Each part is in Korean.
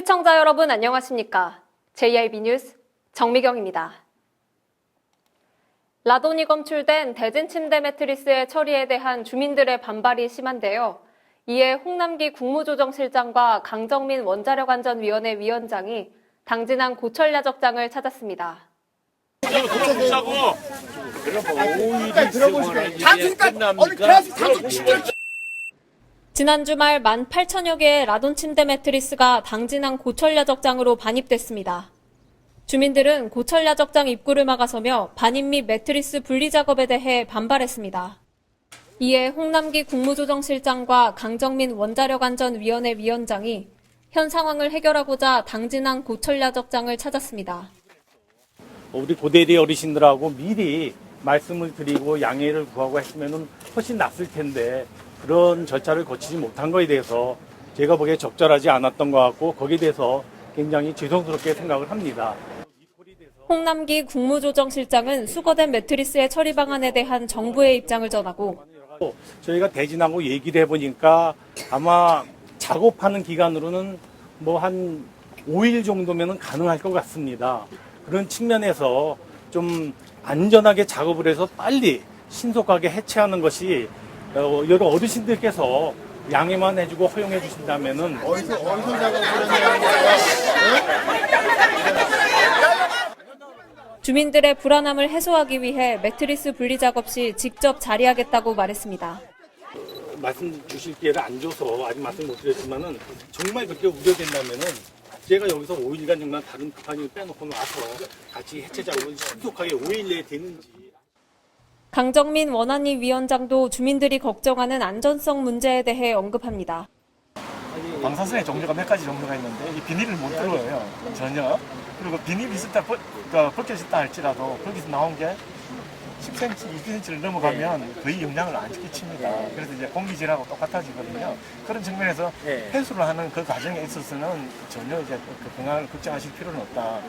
시청자 여러분 안녕하십니까? JIB 뉴스 정미경입니다. 라돈이 검출된 대진 침대 매트리스의 처리에 대한 주민들의 반발이 심한데요. 이에 홍남기 국무조정실장과 강정민 원자력안전위원회 위원장이 당진항 고철야적장을 찾았습니다. 지난 주말 18,000여 개의 라돈 침대 매트리스가 당진항 고철야적장으로 반입됐습니다. 주민들은 고철야적장 입구를 막아서며 반입 및 매트리스 분리 작업에 대해 반발했습니다. 이에 홍남기 국무조정실장과 강정민 원자력안전위원회 위원장이 현 상황을 해결하고자 당진항 고철야적장을 찾았습니다. 우리 고대리 어르신들하고 미리 말씀을 드리고 양해를 구하고 했으면 훨씬 낫을 텐데 그런 절차를 거치지 못한 거에 대해서 제가 보기에 적절하지 않았던 것 같고 거기에 대해서 굉장히 죄송스럽게 생각을 합니다. 홍남기 국무조정실장은 수거된 매트리스의 처리 방안에 대한 정부의 입장을 전하고 저희가 대진하고 얘기를 해보니까 아마 작업하는 기간으로는 뭐 한 5일 정도면 가능할 것 같습니다. 그런 측면에서 좀 안전하게 작업을 해서 빨리 신속하게 해체하는 것이 여러 어르신들께서 양해만 해주고 허용해 주신다면은 어디서 작업을 했냐고. 주민들의 불안함을 해소하기 위해 매트리스 분리 작업 시 직접 자리하겠다고 말했습니다. 말씀 주실 기회를 안 줘서 아직 말씀 못 드렸지만은 정말 그렇게 우려된다면은 제가 여기서 5일간 정도 다른 급한 일 빼놓고 와서 같이 해체 작업을 신속하게 5일 내에 되는지. 강정민 원안위 위원장도 주민들이 걱정하는 안전성 문제에 대해 언급합니다. 방사선의 종류가 몇 가지 정도가 있는데 이 비닐을 못 뚫어요 전혀. 그리고 비닐이 있었다 벗겨졌다 할지라도 거기서 나온 게 10cm, 20cm를 넘어가면 거의 영향을 안 끼칩니다. 그래서 이제 공기질하고 똑같아지거든요. 그런 측면에서 회수를 하는 그 과정에 있어서는 전혀 이제 그 건강을 걱정하실 필요는 없다.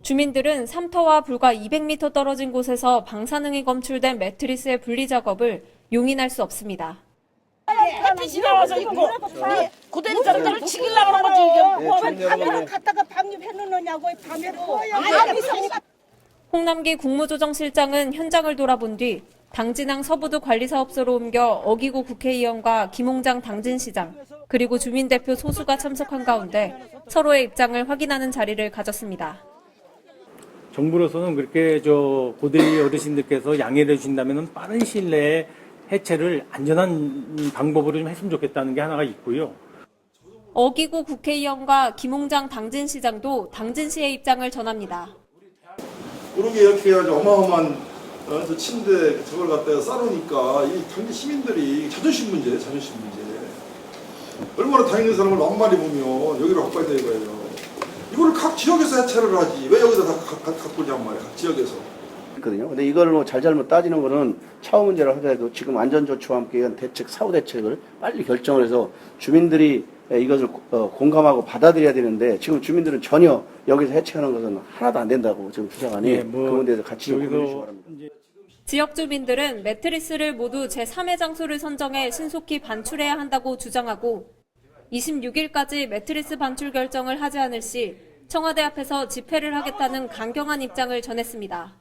주민들은 삼터와 불과 200m 떨어진 곳에서 방사능이 검출된 매트리스의 분리 작업을 용인할 수 없습니다. 햇빛이 나와서 이거 고대리 자들을 죽이려고 하는 거지 이게. 밤에는 갖다가 방입해 놓느냐고 밤에도. 홍남기 국무조정실장은 현장을 돌아본 뒤 당진항 서부도 관리사업소로 옮겨 어기고 국회의원과 김홍장 당진시장 그리고 주민대표 소수가 참석한 가운데 서로의 입장을 확인하는 자리를 가졌습니다. 정부로서는 그렇게 고대리 어르신들께서 양해를 해주신다면 빠른 시일 내에 해체를 안전한 방법으로 좀 했으면 좋겠다는 게 하나가 있고요. 어기고 국회의원과 김홍장 당진시장도 당진시의 입장을 전합니다. 그러게 이렇게 해가지고 어마어마한 저 침대 저걸 갖다가 싸놓으니까 이 당진 시민들이 자존심 문제. 얼마나 다 있는 사람을 너무 많이 보면 여기를 갖고 있다 이거예요. 이거를 각 지역에서 해체를 하지 왜 여기다 다 갖고 오냔 말이야. 각 지역에서. 있거든요. 근데 이걸 뭐 잘잘못 따지는 거는 차후 문제를 하더라도 지금 안전조치와 함께 한 대책, 사후 대책을 빨리 결정을 해서 주민들이 이것을 공감하고 받아들여야 되는데 지금 주민들은 전혀 여기서 해체하는 것은 하나도 안 된다고 지금 주장하니 그 문제에서 같이 좀 고민해 주시기 바랍니다. 지역 주민들은 매트리스를 모두 제3의 장소를 선정해 신속히 반출해야 한다고 주장하고 26일까지 매트리스 반출 결정을 하지 않을 시 청와대 앞에서 집회를 하겠다는 강경한 입장을 전했습니다.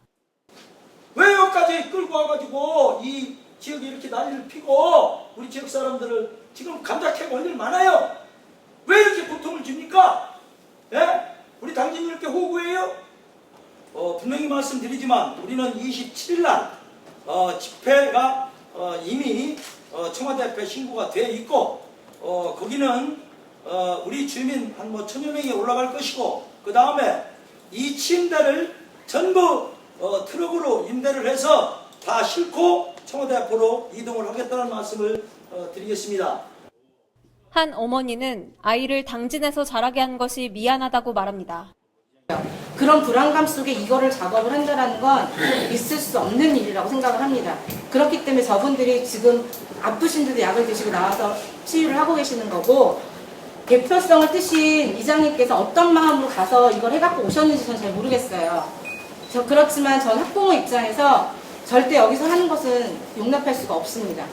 왜 여기까지 끌고 와가지고 이 지역에 이렇게 난리를 피고 우리 지역 사람들을 지금 감자캐고 할 일 많아요. 왜 이렇게 고통을 줍니까? 예? 우리 당진이 이렇게 호구해요? 분명히 말씀드리지만 우리는 27일 날 집회가 이미 청와대 앞에 신고가 되어 있고 거기는 우리 주민 한 1,000여 명이 올라갈 것이고 그 다음에 이 침대를 전부 트럭으로 임대를 해서 다 싣고 청와대 앞으로 이동을 하겠다는 말씀을 드리겠습니다. 한 어머니는 아이를 당진에서 자라게 한 것이 미안하다고 말합니다. 그런 불안감 속에 이거를 작업을 한다는 건 있을 수 없는 일이라고 생각을 합니다. 그렇기 때문에 저분들이 지금 아프신데도 약을 드시고 나와서 치유를 하고 계시는 거고 대표성을 뜨신 이장님께서 어떤 마음으로 가서 이걸 해갖고 오셨는지 저는 잘 모르겠어요. 그렇지만 전 학부모 입장에서 절대 여기서 하는 것은 용납할 수가 없습니다.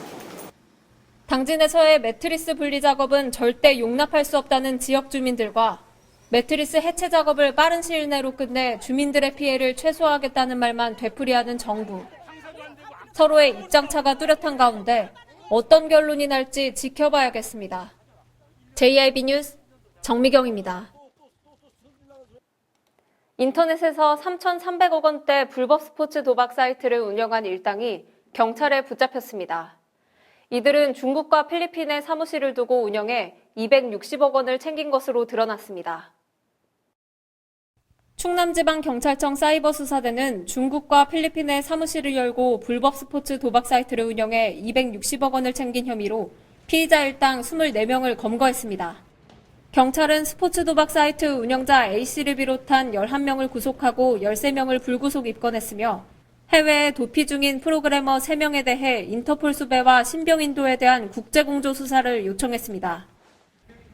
당진에서의 매트리스 분리 작업은 절대 용납할 수 없다는 지역 주민들과 매트리스 해체 작업을 빠른 시일 내로 끝내 주민들의 피해를 최소화하겠다는 말만 되풀이하는 정부. 서로의 입장차가 뚜렷한 가운데 어떤 결론이 날지 지켜봐야겠습니다. JIB 뉴스 정미경입니다. 인터넷에서 3,300억 원대 불법 스포츠 도박 사이트를 운영한 일당이 경찰에 붙잡혔습니다. 이들은 중국과 필리핀에 사무실을 두고 운영해 260억 원을 챙긴 것으로 드러났습니다. 충남지방경찰청 사이버수사대는 중국과 필리핀에 사무실을 열고 불법 스포츠 도박 사이트를 운영해 260억 원을 챙긴 혐의로 피의자 일당 24명을 검거했습니다. 경찰은 스포츠 도박 사이트 운영자 A씨를 비롯한 11명을 구속하고 13명을 불구속 입건했으며 해외에 도피 중인 프로그래머 3명에 대해 인터폴 수배와 신병 인도에 대한 국제공조 수사를 요청했습니다.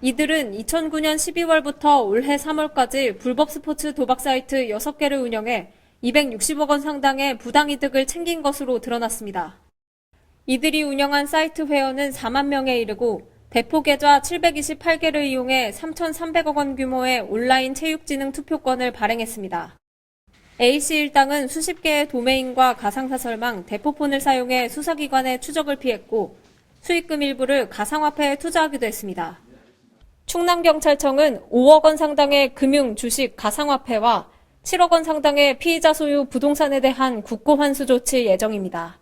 이들은 2009년 12월부터 올해 3월까지 불법 스포츠 도박 사이트 6개를 운영해 260억 원 상당의 부당이득을 챙긴 것으로 드러났습니다. 이들이 운영한 사이트 회원은 4만 명에 이르고 대포 계좌 728개를 이용해 3,300억 원 규모의 온라인 체육지능 투표권을 발행했습니다. A씨 일당은 수십 개의 도메인과 가상사설망, 대포폰을 사용해 수사기관의 추적을 피했고 수익금 일부를 가상화폐에 투자하기도 했습니다. 충남경찰청은 5억 원 상당의 금융, 주식, 가상화폐와 7억 원 상당의 피의자 소유 부동산에 대한 국고 환수 조치 예정입니다.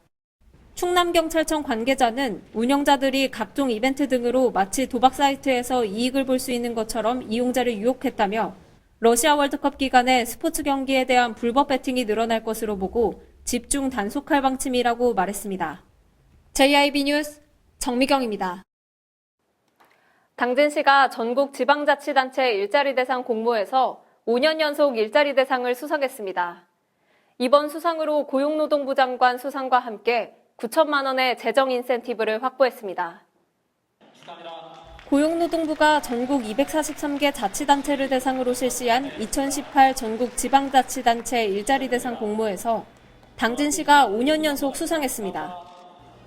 충남경찰청 관계자는 운영자들이 각종 이벤트 등으로 마치 도박 사이트에서 이익을 볼 수 있는 것처럼 이용자를 유혹했다며 러시아 월드컵 기간에 스포츠 경기에 대한 불법 베팅이 늘어날 것으로 보고 집중 단속할 방침이라고 말했습니다. JIB 뉴스 정미경입니다. 당진시가 전국 지방자치단체 일자리 대상 공모에서 5년 연속 일자리 대상을 수상했습니다. 이번 수상으로 고용노동부 장관 수상과 함께 9천만 원의 재정 인센티브를 확보했습니다. 고용노동부가 전국 243개 자치단체를 대상으로 실시한 2018 전국 지방자치단체 일자리 대상 공모에서 당진시가 5년 연속 수상했습니다.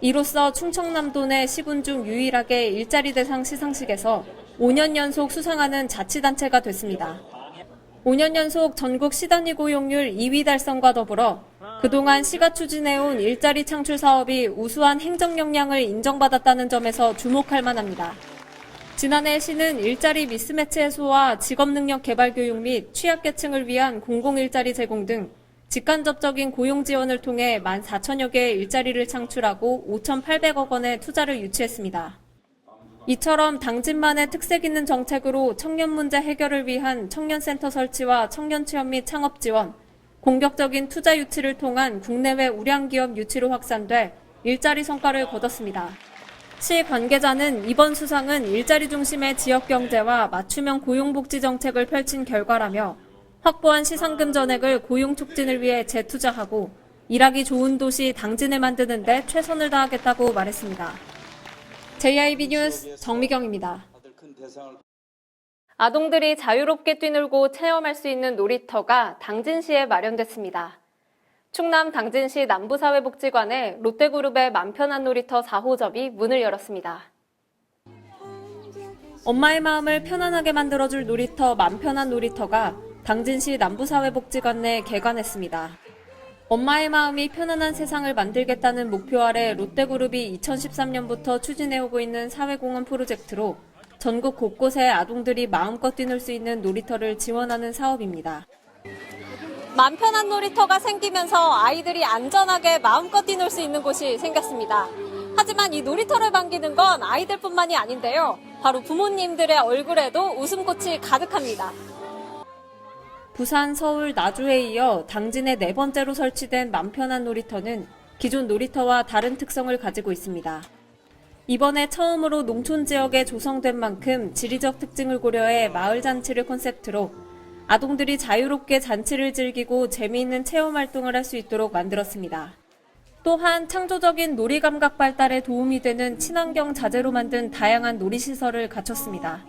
이로써 충청남도 내 시군 중 유일하게 일자리 대상 시상식에서 5년 연속 수상하는 자치단체가 됐습니다. 5년 연속 전국 시단위 고용률 2위 달성과 더불어 그동안 시가 추진해온 일자리 창출 사업이 우수한 행정 역량을 인정받았다는 점에서 주목할 만합니다. 지난해 시는 일자리 미스매치 해소와 직업능력 개발 교육 및 취약계층을 위한 공공일자리 제공 등 직간접적인 고용 지원을 통해 14,000여 개의 일자리를 창출하고 5,800억 원의 투자를 유치했습니다. 이처럼 당진만의 특색 있는 정책으로 청년 문제 해결을 위한 청년센터 설치와 청년 취업 및 창업 지원, 공격적인 투자 유치를 통한 국내외 우량기업 유치로 확산돼 일자리 성과를 거뒀습니다. 시 관계자는 이번 수상은 일자리 중심의 지역경제와 맞춤형 고용복지 정책을 펼친 결과라며 확보한 시상금 전액을 고용 촉진을 위해 재투자하고 일하기 좋은 도시 당진을 만드는 데 최선을 다하겠다고 말했습니다. JIB 뉴스 정미경입니다. 아동들이 자유롭게 뛰놀고 체험할 수 있는 놀이터가 당진시에 마련됐습니다. 충남 당진시 남부사회복지관에 롯데그룹의 맘편한 놀이터 4호점이 문을 열었습니다. 엄마의 마음을 편안하게 만들어줄 놀이터 맘편한 놀이터가 당진시 남부사회복지관 내 개관했습니다. 엄마의 마음이 편안한 세상을 만들겠다는 목표 아래 롯데그룹이 2013년부터 추진해오고 있는 사회공헌 프로젝트로 전국 곳곳에 아동들이 마음껏 뛰놀 수 있는 놀이터를 지원하는 사업입니다. 맘 편한 놀이터가 생기면서 아이들이 안전하게 마음껏 뛰놀 수 있는 곳이 생겼습니다. 하지만 이 놀이터를 반기는 건 아이들뿐만이 아닌데요. 바로 부모님들의 얼굴에도 웃음꽃이 가득합니다. 부산, 서울, 나주에 이어 당진에 4번째로 설치된 맘 편한 놀이터는 기존 놀이터와 다른 특성을 가지고 있습니다. 이번에 처음으로 농촌 지역에 조성된 만큼 지리적 특징을 고려해 마을 잔치를 콘셉트로 아동들이 자유롭게 잔치를 즐기고 재미있는 체험 활동을 할 수 있도록 만들었습니다. 또한 창조적인 놀이 감각 발달에 도움이 되는 친환경 자재로 만든 다양한 놀이시설을 갖췄습니다.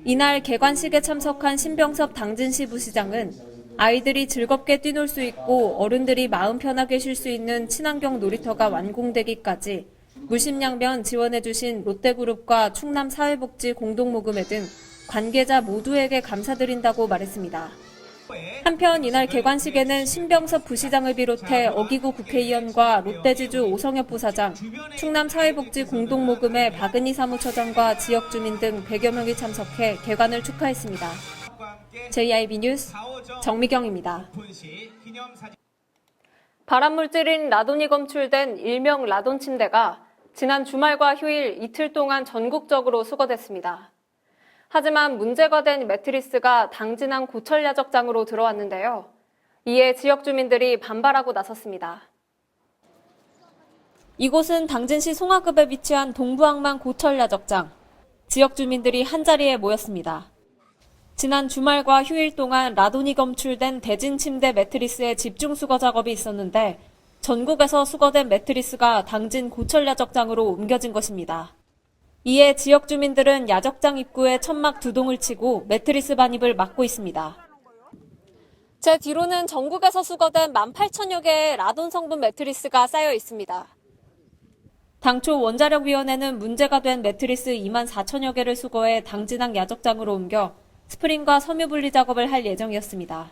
이날 개관식에 참석한 신병섭 당진시 부시장은 아이들이 즐겁게 뛰놀 수 있고 어른들이 마음 편하게 쉴 수 있는 친환경 놀이터가 완공되기까지 물심양면 지원해주신 롯데그룹과 충남사회복지 공동모금회 등 관계자 모두에게 감사드린다고 말했습니다. 한편 이날 개관식에는 신병섭 부시장을 비롯해 어기구 국회의원과 롯데지주 오성엽 부사장, 충남사회복지 공동모금회 박은희 사무처장과 지역주민 등 100여 명이 참석해 개관을 축하했습니다. JIB 뉴스 정미경입니다. 발암물질인 라돈이 검출된 일명 라돈 침대가 지난 주말과 휴일 이틀 동안 전국적으로 수거됐습니다. 하지만 문제가 된 매트리스가 당진항 고철야적장으로 들어왔는데요. 이에 지역 주민들이 반발하고 나섰습니다. 이곳은 당진시 송화급에 위치한 동부항만 고철야적장. 지역 주민들이 한자리에 모였습니다. 지난 주말과 휴일 동안 라돈이 검출된 대진 침대 매트리스의 집중 수거 작업이 있었는데 전국에서 수거된 매트리스가 당진 고철야적장으로 옮겨진 것입니다. 이에 지역 주민들은 야적장 입구에 천막 2동을 치고 매트리스 반입을 막고 있습니다. 제 뒤로는 전국에서 수거된 18,000여 개의 라돈 성분 매트리스가 쌓여 있습니다. 당초 원자력위원회는 문제가 된 매트리스 24,000여 개를 수거해 당진항 야적장으로 옮겨 스프링과 섬유 분리 작업을 할 예정이었습니다.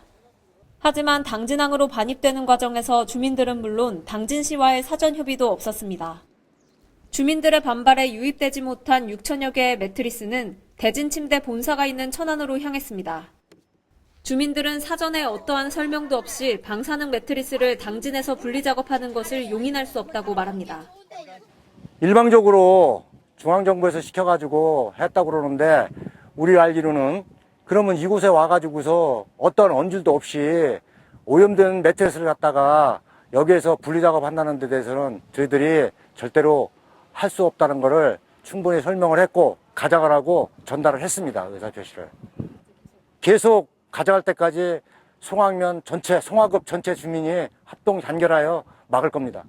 하지만 당진항으로 반입되는 과정에서 주민들은 물론 당진시와의 사전 협의도 없었습니다. 주민들의 반발에 유입되지 못한 6,000여 개의 매트리스는 대진 침대 본사가 있는 천안으로 향했습니다. 주민들은 사전에 어떠한 설명도 없이 방사능 매트리스를 당진에서 분리 작업하는 것을 용인할 수 없다고 말합니다. 일방적으로 중앙정부에서 시켜가지고 했다고 그러는데 우리 알기로는 그러면 이곳에 와가지고서 어떤 언질도 없이 오염된 매트리스를 갖다가 여기에서 분리 작업한다는 데 대해서는 저희들이 절대로 할 수 없다는 것을 충분히 설명을 했고 가져가라고 전달을 했습니다. 의사표시를. 계속 가져갈 때까지 송화급 전체 주민이 합동 단결하여 막을 겁니다.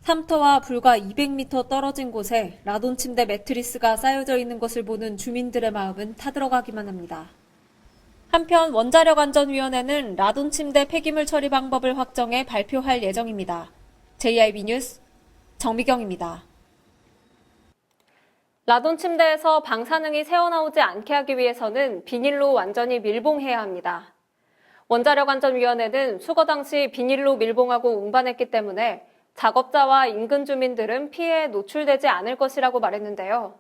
삼터와 불과 200m 떨어진 곳에 라돈 침대 매트리스가 쌓여져 있는 것을 보는 주민들의 마음은 타들어가기만 합니다. 한편 원자력안전위원회는 라돈 침대 폐기물 처리 방법을 확정해 발표할 예정입니다. JIB 뉴스 정미경입니다. 라돈 침대에서 방사능이 새어나오지 않게 하기 위해서는 비닐로 완전히 밀봉해야 합니다. 원자력안전위원회는 수거 당시 비닐로 밀봉하고 운반했기 때문에 작업자와 인근 주민들은 피해에 노출되지 않을 것이라고 말했는데요.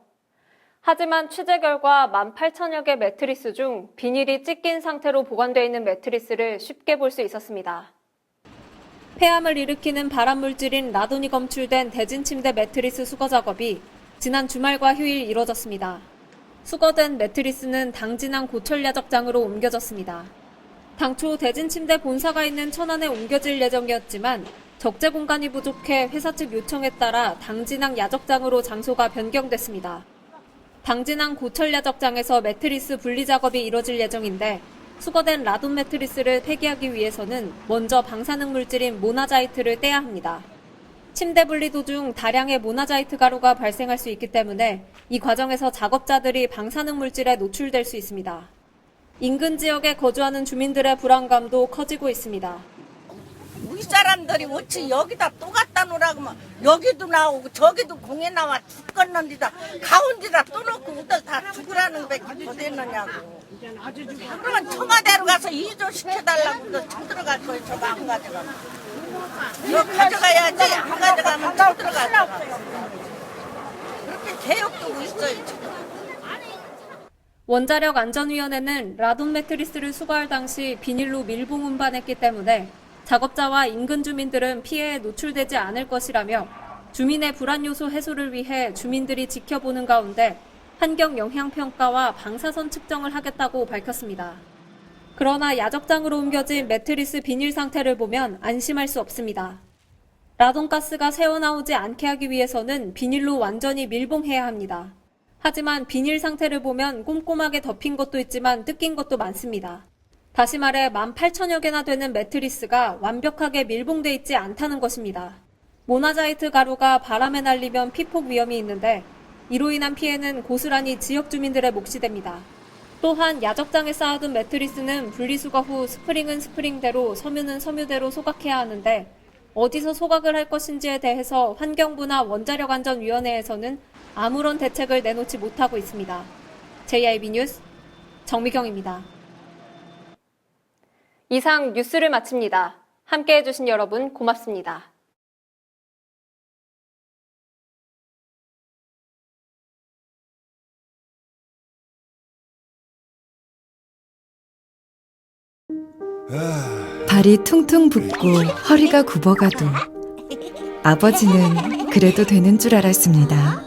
하지만 취재 결과 18,000여 개 매트리스 중 비닐이 찢긴 상태로 보관되어 있는 매트리스를 쉽게 볼 수 있었습니다. 폐암을 일으키는 발암물질인 라돈이 검출된 대진 침대 매트리스 수거 작업이 지난 주말과 휴일 이뤄졌습니다. 수거된 매트리스는 당진항 고철야적장으로 옮겨졌습니다. 당초 대진 침대 본사가 있는 천안에 옮겨질 예정이었지만 적재 공간이 부족해 회사 측 요청에 따라 당진항 야적장으로 장소가 변경됐습니다. 당진항 고철야적장에서 매트리스 분리 작업이 이뤄질 예정인데 수거된 라돈 매트리스를 폐기하기 위해서는 먼저 방사능 물질인 모나자이트를 떼야 합니다. 침대 분리 도중 다량의 모나자이트 가루가 발생할 수 있기 때문에 이 과정에서 작업자들이 방사능 물질에 노출될 수 있습니다. 인근 지역에 거주하는 주민들의 불안감도 커지고 있습니다. 우리 사람들이 어찌 여기다 또 갖다 놓으라고 하면 여기도 나오고 저기도 공에 나와 죽겠는데다 가운데다 또 놓고 우들 다 죽으라는 밖에 더 됐느냐고. 그러면 청와대로 가서 이조 시켜달라고 쳐들어갈 거예요. 저거 안 가져가면. 이거 가져가야지. 안 가져가면 쳐들어가고. 그렇게 계획 두고 있어요. 지금. 원자력안전위원회는 라돈 매트리스를 수거할 당시 비닐로 밀봉 운반했기 때문에 작업자와 인근 주민들은 피해에 노출되지 않을 것이라며 주민의 불안 요소 해소를 위해 주민들이 지켜보는 가운데 환경 영향 평가와 방사선 측정을 하겠다고 밝혔습니다. 그러나 야적장으로 옮겨진 매트리스 비닐 상태를 보면 안심할 수 없습니다. 라돈가스가 새어나오지 않게 하기 위해서는 비닐로 완전히 밀봉해야 합니다. 하지만 비닐 상태를 보면 꼼꼼하게 덮인 것도 있지만 뜯긴 것도 많습니다. 다시 말해 18,000여 개나 되는 매트리스가 완벽하게 밀봉돼 있지 않다는 것입니다. 모나자이트 가루가 바람에 날리면 피폭 위험이 있는데 이로 인한 피해는 고스란히 지역 주민들의 몫이 됩니다. 또한 야적장에 쌓아둔 매트리스는 분리수거 후 스프링은 스프링대로 섬유는 섬유대로 소각해야 하는데 어디서 소각을 할 것인지에 대해서 환경부나 원자력안전위원회에서는 아무런 대책을 내놓지 못하고 있습니다. JIB 뉴스 정미경입니다. 이상 뉴스를 마칩니다. 함께해 주신 여러분 고맙습니다. 발이 퉁퉁 붓고 허리가 굽어가도 아버지는 그래도 되는 줄 알았습니다.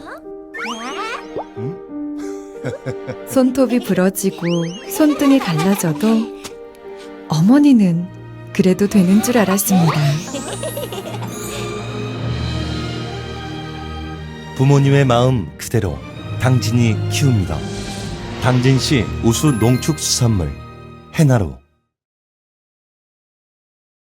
손톱이 부러지고 손등이 갈라져도 어머니는 그래도 되는 줄 알았습니다. 부모님의 마음 그대로 당진이 키웁니다. 당진시 우수 농축수산물 해나루.